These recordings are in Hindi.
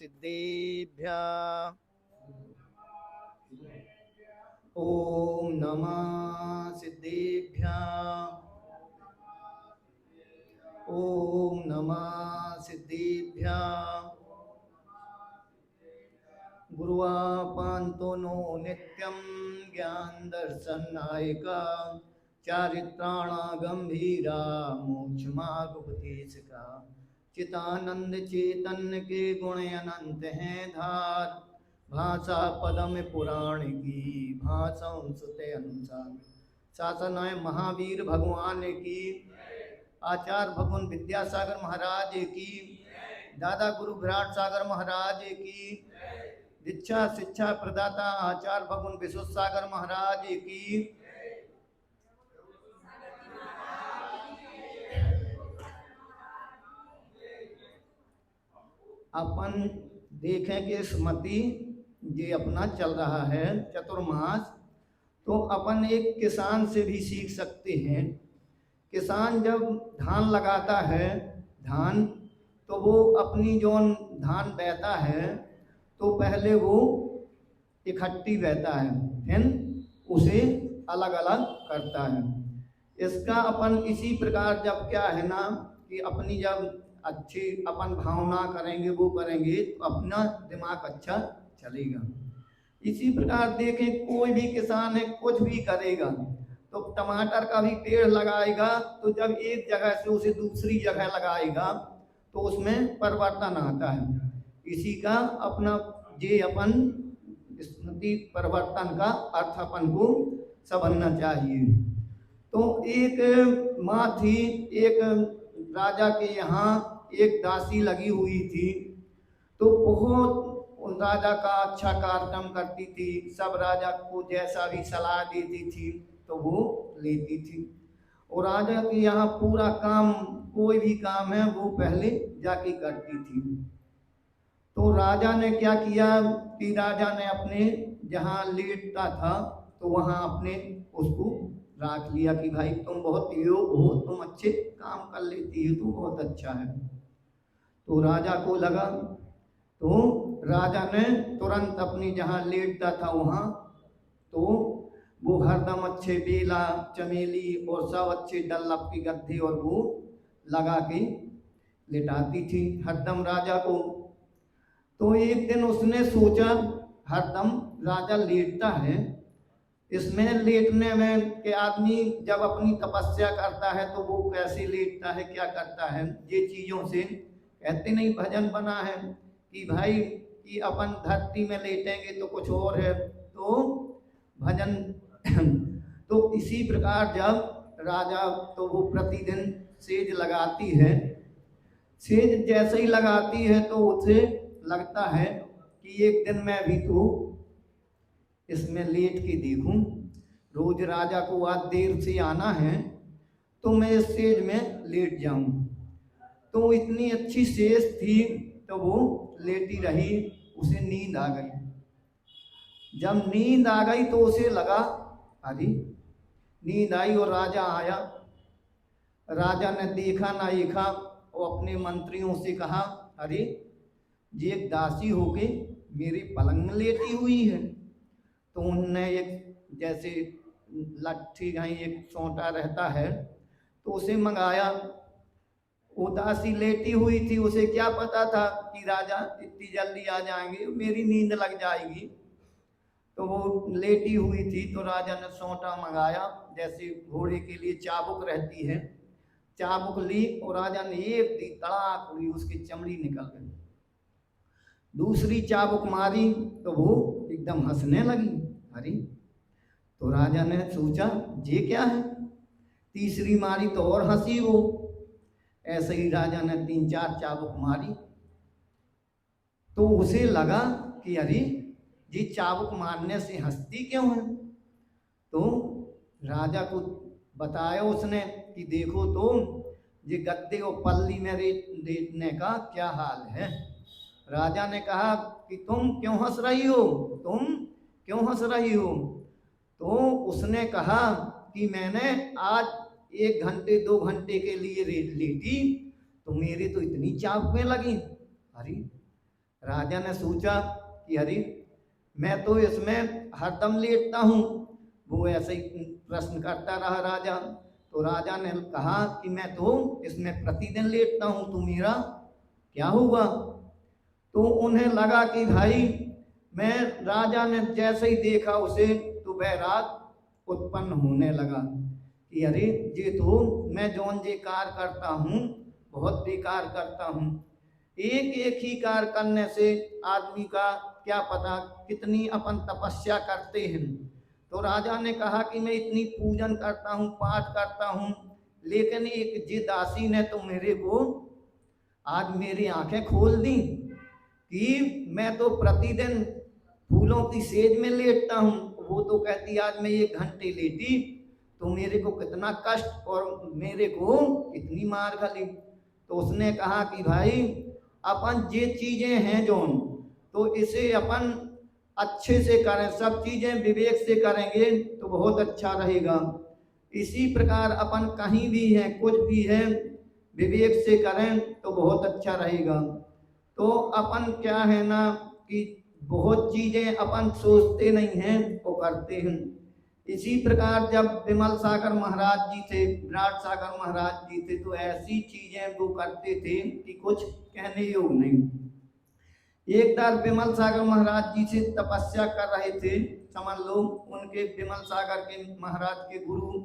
सिद्धेभ्यः। ओम नमः सिद्धेभ्यः। ओम नमः सिद्धेभ्यः। गुरुवापान्तो नो नित्यं ज्ञान दर्शन नायका चारित्राणा गंभीरा मोक्ष मार्ग उपदेशका। चितानंद चेतन के गुण अनंत हैं धार। भाषा पदम पुराण की भाषा सुते अनुसार। शासन है महावीर भगवान की। आचार्य भगवान विद्यासागर महाराज की। दादा गुरु विराट सागर महाराज की। दीक्षा शिक्षा प्रदाता आचार्य भगवान विश्व सागर महाराज की। अपन देखें कि स्मृति ये अपना चल रहा है चतुर्मास, तो अपन एक किसान से भी सीख सकते हैं। किसान जब धान लगाता है, धान तो वो अपनी जो धान बहता है तो पहले वो इकट्ठी बहता है, फिर उसे अलग अलग करता है। इसका अपन इसी प्रकार जब क्या है ना कि अपनी जब अच्छी अपन भावना करेंगे वो करेंगे तो अपना दिमाग अच्छा चलेगा। इसी प्रकार देखें कोई भी किसान है कुछ भी करेगा तो टमाटर का भी पेड़ लगाएगा तो जब एक जगह से उसे दूसरी जगह लगाएगा तो उसमें परिवर्तन आता है। इसी का अपना ये अपन स्मृति परिवर्तन का अर्थ अपन को समझना चाहिए। तो एक माँ थी, एक राजा के यहाँ एक दासी लगी हुई थी, तो बहुत राजा का अच्छा कार्यक्रम करती थी, सब राजा को जैसा भी सलाह देती थी तो वो लेती थी। और राजा के यहाँ पूरा काम, कोई भी काम है वो पहले जाके करती थी। तो राजा ने क्या किया कि राजा ने अपने जहाँ लेटता था तो वहाँ अपने उसको राख लिया कि भाई तुम बहुत योग हो, तुम अच्छे काम कर लेती हो, तो बहुत अच्छा है। तो राजा को लगा, तो राजा ने तुरंत अपनी जहाँ लेटता था वहाँ तो वो हरदम अच्छे बेला चमेली और सब अच्छे डल्लप की गद्दे और वो लगा के लेटाती थी हरदम राजा को। तो एक दिन उसने सोचा हरदम राजा लेटता है, इसमें लेटने में कि आदमी जब अपनी तपस्या करता है तो वो कैसे लेटता है, क्या करता है, ये चीज़ों से कहते नहीं भजन बना है कि भाई कि अपन धरती में लेटेंगे तो कुछ और है, तो भजन तो इसी प्रकार जब राजा तो वो प्रतिदिन सेज लगाती है, सेज जैसे ही लगाती है तो उसे लगता है कि एक दिन मैं भी तो इसमें लेट के देखूं, रोज राजा को आज देर से आना है तो मैं इस सेज में लेट जाऊं। तो इतनी अच्छी सेज थी तो वो लेटी रही, उसे नींद आ गई। जब नींद आ गई तो उसे लगा अरे नींद आई और राजा आया। राजा ने देखा ना देखा और अपने मंत्रियों से कहा अरे ये एक दासी होके मेरे पलंग में लेटी हुई है। तो उनने एक जैसे लट्ठी कहीं एक सोंटा रहता है तो उसे मंगाया। वो दासी लेटी हुई थी, उसे क्या पता था कि राजा इतनी जल्दी आ जाएंगे, मेरी नींद लग जाएगी। तो वो लेटी हुई थी तो राजा ने सोंटा मंगाया, जैसे घोड़े के लिए चाबुक रहती है, चाबुक ली और राजा ने एक दी, तड़ाक हुई, उसकी चमड़ी निकल गई। दूसरी चाबुक मारी तो वो एकदम हंसने लगी। अरे तो राजा ने सोचा ये क्या है, तीसरी मारी तो और हंसी वो। ऐसे ही राजा ने 3-4 चाबुक मारी तो उसे लगा कि अरे ये चाबुक मारने से हंसती क्यों है। तो राजा को बताया उसने कि देखो तो ये गद्दे और पल्ली में लेटने का क्या हाल है। राजा ने कहा कि तुम क्यों हंस रही हो, तुम क्यों हंस रही हो। तो उसने कहा कि मैंने आज 1 घंटे 2 घंटे के लिए लेटी तो मेरी तो इतनी चाबुकें लगी। अरे राजा ने सोचा कि अरे मैं तो इसमें हरदम लेटता हूँ। वो ऐसे ही प्रश्न करता रहा राजा। तो राजा ने कहा कि मैं तो इसमें प्रतिदिन लेटता हूँ, तो मेरा क्या होगा। तो उन्हें लगा कि भाई मैं, राजा ने जैसे ही देखा उसे तो वैराग उत्पन्न होने लगा कि अरे ये तो मैं जौन जे कार्य करता हूँ बहुत बेकार करता हूँ। एक एक ही कार्य करने से आदमी का क्या पता कितनी अपन तपस्या करते हैं। तो राजा ने कहा कि मैं इतनी पूजन करता हूँ, पाठ करता हूँ, लेकिन एक जी दासी ने तो मेरे को आज मेरी आंखें खोल दी कि मैं तो प्रतिदिन फूलों की सेज में लेटता हूँ, वो तो कहती आज मैं 1 घंटे लेटी तो मेरे को कितना कष्ट और मेरे को कितनी मार खाली। तो उसने कहा कि भाई अपन ये चीजें हैं जोन, तो इसे अपन अच्छे से करें, सब चीजें विवेक से करेंगे तो बहुत अच्छा रहेगा। इसी प्रकार अपन कहीं भी है कुछ भी है विवेक से करें तो बहुत अच्छा रहेगा। तो अपन क्या है ना कि बहुत चीजें अपन सोचते नहीं हैं वो करते हैं। इसी प्रकार जब विमल सागर महाराज जी थे, विराट सागर महाराज जी थे, तो ऐसी चीजें वो करते थे कि कुछ कहने योग नहीं। एक बार विमल सागर महाराज जी से तपस्या कर रहे थे, समझ लो उनके विमल सागर के महाराज के गुरु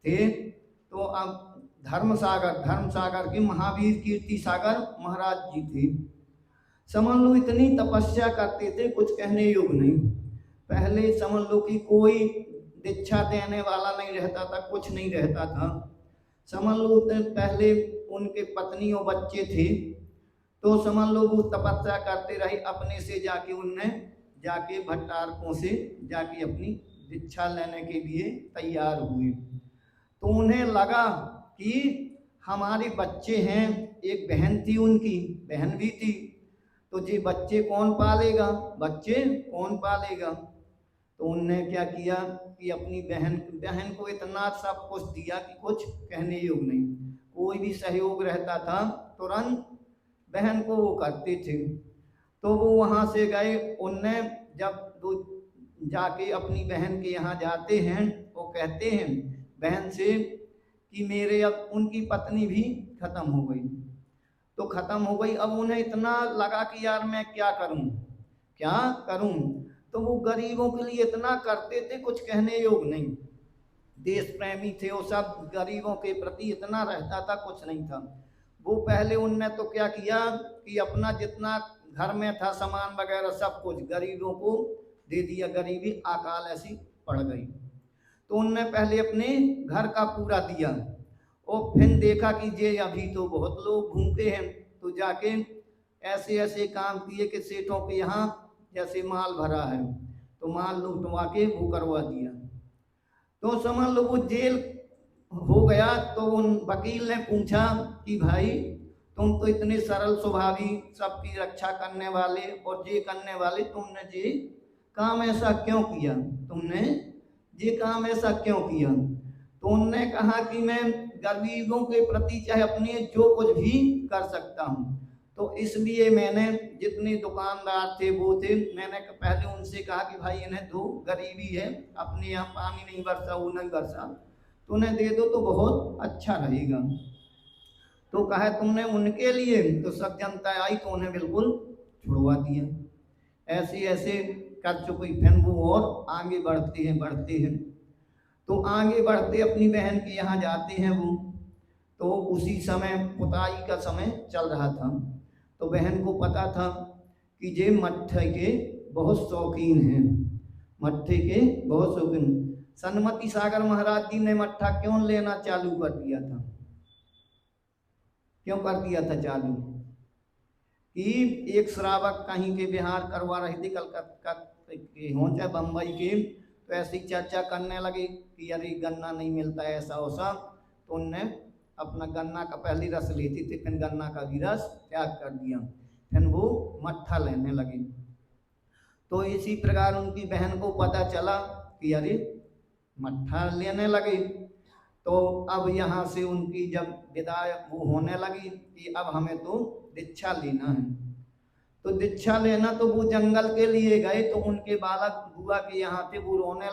थे। तो अब धर्म सागर के महावीर कीर्ति सागर महाराज जी थे। समझ लो इतनी तपस्या करते थे कुछ कहने योग नहीं। पहले समझ लो कि कोई दीक्षा देने वाला नहीं रहता था, कुछ नहीं रहता था। समझ लो पहले उनके पत्नी और बच्चे थे। तो समझ लो वो तपस्या करते रहे, अपने से जाके उनने जाके भट्टारकों से जाके अपनी दीक्षा लेने के लिए तैयार हुए। तो उन्हें लगा कि हमारे बच्चे हैं, एक बहन थी उनकी, बहन भी थी, तो जी बच्चे कौन पालेगा, बच्चे कौन पालेगा। तो उनने क्या किया कि अपनी बहन को इतना सब कुछ दिया कि कुछ कहने योग नहीं। कोई भी सहयोग रहता था तुरंत बहन को वो करते थे। तो वो वहाँ से गए, उनने जब दो जाके अपनी बहन के यहाँ जाते हैं वो कहते हैं बहन से कि मेरे अब उनकी पत्नी भी खत्म हो गई। तो खत्म हो गई, अब उन्हें इतना लगा कि यार मैं क्या करूं क्या करूं। तो वो गरीबों के लिए इतना करते थे कुछ कहने योग नहीं। देश प्रेमी थे वो सब, गरीबों के प्रति इतना रहता था कुछ नहीं था। वो पहले उनने तो क्या किया कि अपना जितना घर में था सामान वगैरह सब कुछ गरीबों को दे दिया, गरीबी अकाल ऐसी पड़ गई। तो उनने पहले अपने घर का पूरा दिया और फिर देखा कि ये अभी तो बहुत लोग भूखे हैं, तो जाके ऐसे ऐसे काम किए कि सेठों के यहाँ जैसे माल भरा है तो माल लुटवा के वो करवा दिया। तो समझ लो वो जेल हो गया। तो उन वकील ने पूछा कि भाई तुम तो इतने सरल स्वभावी, सबकी रक्षा करने वाले और ये करने वाले, तुमने ये काम ऐसा क्यों किया, तुमने ये काम ऐसा क्यों किया। तो उनने कहा कि मैं गरीबों के प्रति चाहे अपने जो कुछ भी कर सकता हूँ, तो इसलिए मैंने जितने दुकानदार थे वो थे, मैंने पहले उनसे कहा कि भाई इन्हें दो, गरीबी है, अपने यहाँ पानी नहीं बरसा, वो नहीं बरसा, तो उन्हें दे दो तो बहुत अच्छा रहेगा। तो कहा तुमने उनके लिए, तो सब जनता आई तो उन्हें बिल्कुल छुड़वा दिया। ऐसे ऐसे कर चुकी, फिर वो और आगे बढ़ते हैं। तो आगे बढ़ते अपनी बहन के यहाँ जाते हैं वो। तो उसी समय पुताई का समय चल रहा था। तो बहन को पता था कि ये मट्ठे के बहुत शौकीन हैं, मट्ठे के बहुत शौकीन। सन्मति सागर महाराज जी ने मट्ठा क्यों लेना चालू कर दिया था, क्यों कर दिया था चालू कि एक श्रावक कहीं के बिहार करवा रहे थे, कलकत्ता के हों चाहे बम्बई के, तो ऐसी चर्चा करने लगी कि अरे गन्ना नहीं मिलता है ऐसा वैसा। तो उनने अपना गन्ना का पहली रस लेती थी, फिर गन्ना का भी रस त्याग कर दिया, फिर वो मट्ठा लेने लगी। तो इसी प्रकार उनकी बहन को पता चला कि अरे मट्ठा लेने लगी। तो अब यहाँ से उनकी जब विदाई वो होने लगी कि अब हमें तो दीक्षा लेना है। तो दीक्षा लेना तो वो जंगल के लिए गए, तो उनके बालक बुआ के यहाँ थे, वो रोने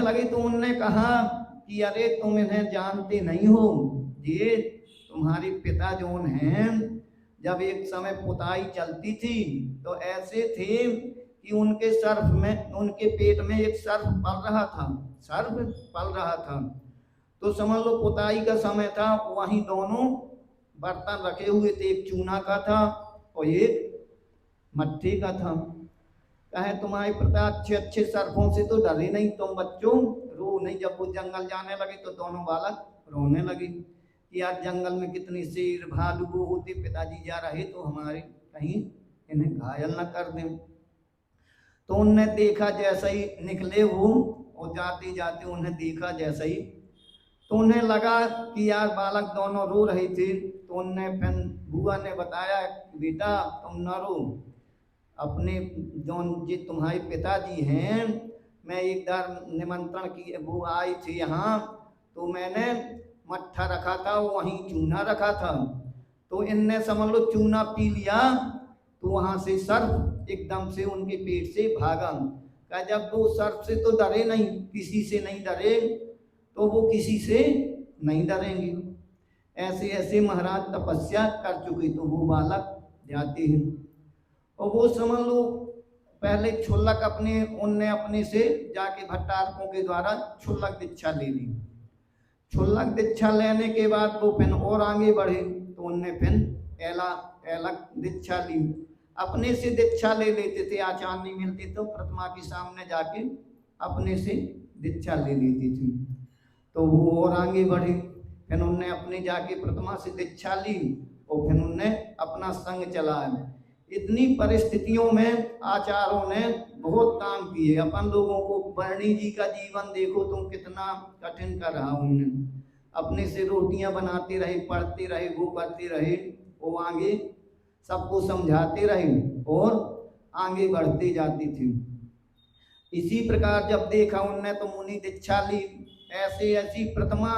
लगे। तो उनने कहा कि अरे तुम इन्हें जानते नहीं हो, ये तुम्हारे पिता जोन हैं, जब एक समय पुताई चलती थी तो ऐसे थे कि उनके पेट में एक सर्प पल रहा था। तो समझ लो पुताई का समय था, वहीं दोनों बर्तन रखे हुए थे, एक चूना का था और एक मट्टी का था। कहे तुम्हारे पिता अच्छे अच्छे सर्पों से तो डरे नहीं, तुम बच्चों रो नहीं। जब वो जंगल जाने लगे तो दोनों बालक रोने लगे कि यार जंगल में कितनी शेर भालू वो होते, पिताजी जा रहे तो हमारे कहीं इन्हें घायल न कर दें। तो उनने देखा जैसे ही निकले वो, और जाते जाते उन्हें देखा जैसे ही, तो उन्हें लगा कि यार बालक दोनों रो रहे थे। तो उनने फिर बुआ ने बताया बेटा तुम न रो, अपने जो जी तुम्हारे पिताजी हैं, मैं एक बार निमंत्रण की वो आए थे यहाँ, तो मैंने मट्ठा रखा था, वहीं चूना रखा था, तो इनने समझ लो चूना पी लिया, तो वहां से सर्प एकदम से उनके पेट से भागा। कहा जब वो सर्प से तो डरे नहीं, किसी से नहीं डरे, तो वो किसी से नहीं डरेंगे। ऐसे ऐसे महाराज तपस्या कर चुके, तो वो बालक जाते हैं और वो समझ लो पहले क्षुल्लक उनने अपने से जाके भट्टारकों के द्वारा क्षुल्लक दीक्षा ले ली। क्षुल्लक दीक्षा लेने के बाद वो फिर और आगे बढ़े, तो उनने फिर एलक दीक्षा ली। अपने से दीक्षा ले लेते थे, आचार्य नहीं मिलते तो प्रतिमा के सामने जाके अपने से दीक्षा ले लेती थी। तो वो और आगे बढ़े, फिर उनने अपने जाके प्रतिमा से दीक्षा ली और फिर उनने अपना संग चलाया। इतनी परिस्थितियों में आचार्यों ने बहुत काम किए। अपन लोगों को बरणी जी का जीवन देखो तुम, कितना कठिन कर रहा उन्होंने, अपने से रोटियां बनाते रहे, पढ़ते रहे, वो करते रहे, वो आगे सबको समझाते रहे और आगे बढ़ते जाते थे। इसी प्रकार जब देखा उनने तो मुनि दीक्षा ली। ऐसे ऐसी प्रतिमा,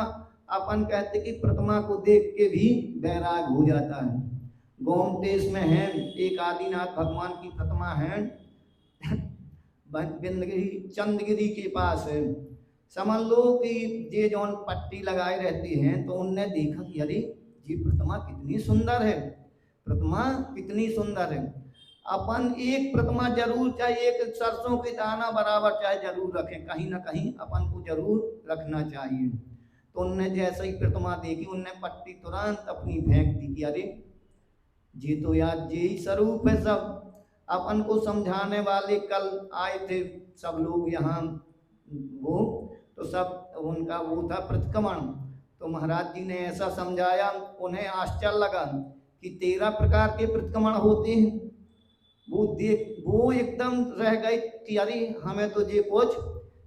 अपन कहते कि प्रतिमा को देख के भी बैराग हो जाता है। गोमतेश में है एक आदिनाथ भगवान की प्रतिमा है, चंदगिरी के पास है। समझ लो कि ये जो पट्टी लगाए रहती हैं, तो उनने देखा कि अरे ये प्रतिमा कितनी सुंदर है, प्रतिमा कितनी सुंदर है। अपन एक प्रतिमा जरूर चाहिए, एक सरसों के दाना बराबर चाहे जरूर रखें, कहीं ना कहीं अपन को जरूर रखना चाहिए। तो उनने जैसे ही प्रतिमा देखी, उनने पट्टी तुरंत अपनी फेंक दी कि अरे जी तो यार यही स्वरूप है। सब अपन को समझाने वाले कल आए थे सब लोग यहाँ, वो तो सब उनका वो था प्रतिक्रमण। तो महाराज जी ने ऐसा समझाया, उन्हें आश्चर्य लगा कि 13 प्रकार के प्रतिक्रमण होते हैं। वो एकदम रह गए कि अरे हमें तो ये कुछ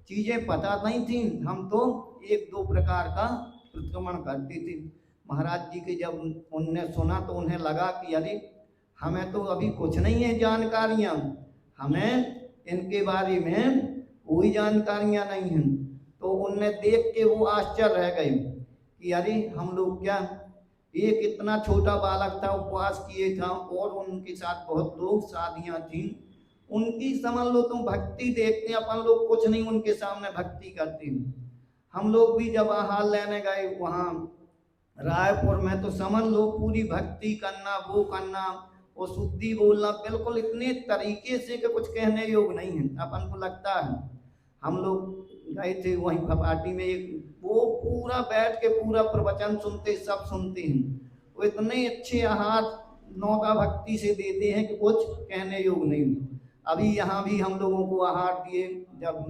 चीजें पता नहीं थी, हम तो 1-2 प्रकार का प्रतिक्रमण करते थे। महाराज जी के जब उनने सुना तो उन्हें लगा कि अरे हमें तो अभी कुछ नहीं है जानकारियाँ, हमें इनके बारे में कोई जानकारियाँ नहीं हैं। तो उनने देख के वो आश्चर्य रह गए कि अरे हम लोग क्या, एक इतना छोटा बालक था, उपवास किए था, और उनके साथ बहुत लोग शादियाँ थी उनकी। समझ लो तुम भक्ति देखते हैं, अपन लोग कुछ नहीं उनके सामने भक्ति करते हैं। हम लोग भी जब आहार लेने गए वहाँ रायपुर में, तो समझ लो पूरी भक्ति करना, वो करना और शुद्धि बोलना, बिल्कुल इतने तरीके से कि कुछ कहने योग नहीं है। अपन को लगता है, हम लोग गए थे वहीं भपाटी में, एक वो पूरा बैठ के पूरा प्रवचन सुनते, सब सुनते हैं, वो इतने अच्छे आहार नौका भक्ति से देते हैं कि कुछ कहने योग नहीं। अभी यहाँ भी हम लोगों को आहार दिए, जब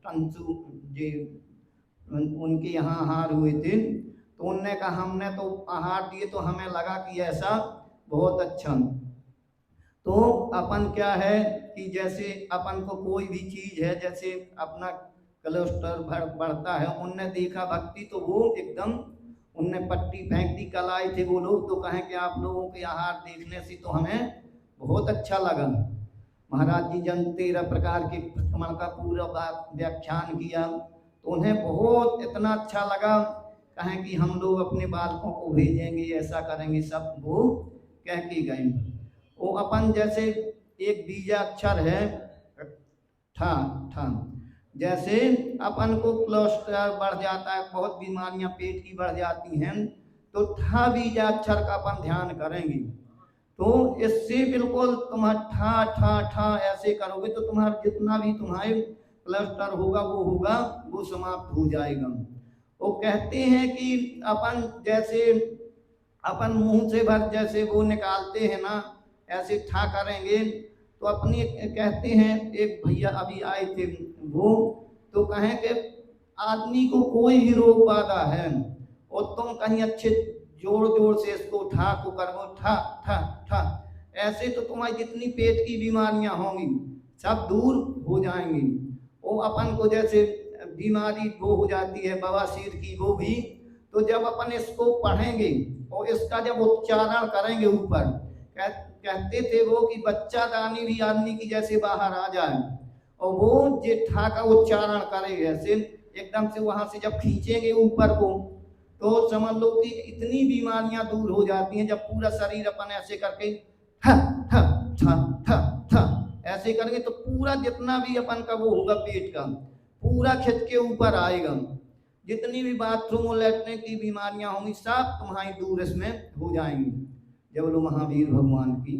टंसू जी उनके यहाँ आहार हुए थे, तो उनने कहा हमने तो आहार दिए तो हमें लगा कि ऐसा बहुत अच्छा। तो अपन क्या है कि जैसे अपन को कोई भी चीज है, जैसे अपना कोलेस्ट्रॉल बढ़ता है, उनने देखा भक्ति तो वो एकदम उनने पट्टी फेंक दी। कल आए थे वो लोग तो कहें कि आप लोगों के आहार देखने से तो हमें बहुत अच्छा लगा। महाराज जी जन 13 प्रकार के प्रतिक्रमण का पूरा व्याख्यान किया, तो उन्हें बहुत इतना अच्छा लगा, कहें कि हम लोग अपने बालकों को भेजेंगे, ऐसा करेंगे, सब वो कह के गए। वो अपन जैसे एक बीजाक्षर है ठा ठा, जैसे अपन को कोलेस्ट्रॉल बढ़ जाता है, बहुत बीमारियां पेट की बढ़ जाती हैं, तो ठा बीजाक्षर का अपन ध्यान करेंगे। तो इससे बिल्कुल तुम्हारा ठा ठा ठा ऐसे करोगे तो तुम्हारा जितना भी तुम्हारे कोलेस्ट्रॉल होगा वो समाप्त हो जाएगा। वो कहते हैं कि अपन जैसे अपन मुंह से भर जैसे वो निकालते हैं ना, ऐसे ठा करेंगे तो अपनी कहते हैं, एक भैया अभी आए थे वो तो कहें कि आदमी को कोई भी रोग बाधा है और तुम कहीं अच्छे जोर जोर से इसको ठा को करो, ठा ठा ठा, ऐसे तो तुम्हारी जितनी पेट की बीमारियां होंगी सब दूर हो जाएंगी। वो अपन को जैसे बीमारी वो हो जाती है बवासीर की, वो भी तो जब अपन इसको पढ़ेंगे और इसका जब उच्चारण करेंगे ऊपर, कहते थे वो कि बच्चा दानी भी आदमी की जैसे बाहर आ जाए और वो जे ठा का उच्चारण करे ऐसे एकदम से वहां से जब खींचेंगे ऊपर को, तो समझ लो कि इतनी बीमारियां दूर हो जाती हैं। जब पूरा शरीर अपन ऐसे करके ठा ठा ठा ठा ठा ऐसे करेंगे तो पूरा जितना भी अपन का वो होगा पेट का पूरा खिंच के ऊपर आएगा। जितनी भी बाथरूम और लेटने की बीमारियां होंगी सब तुम्हारी दूर इसमें हो जाएंगी। जय बोलो महावीर भगवान की।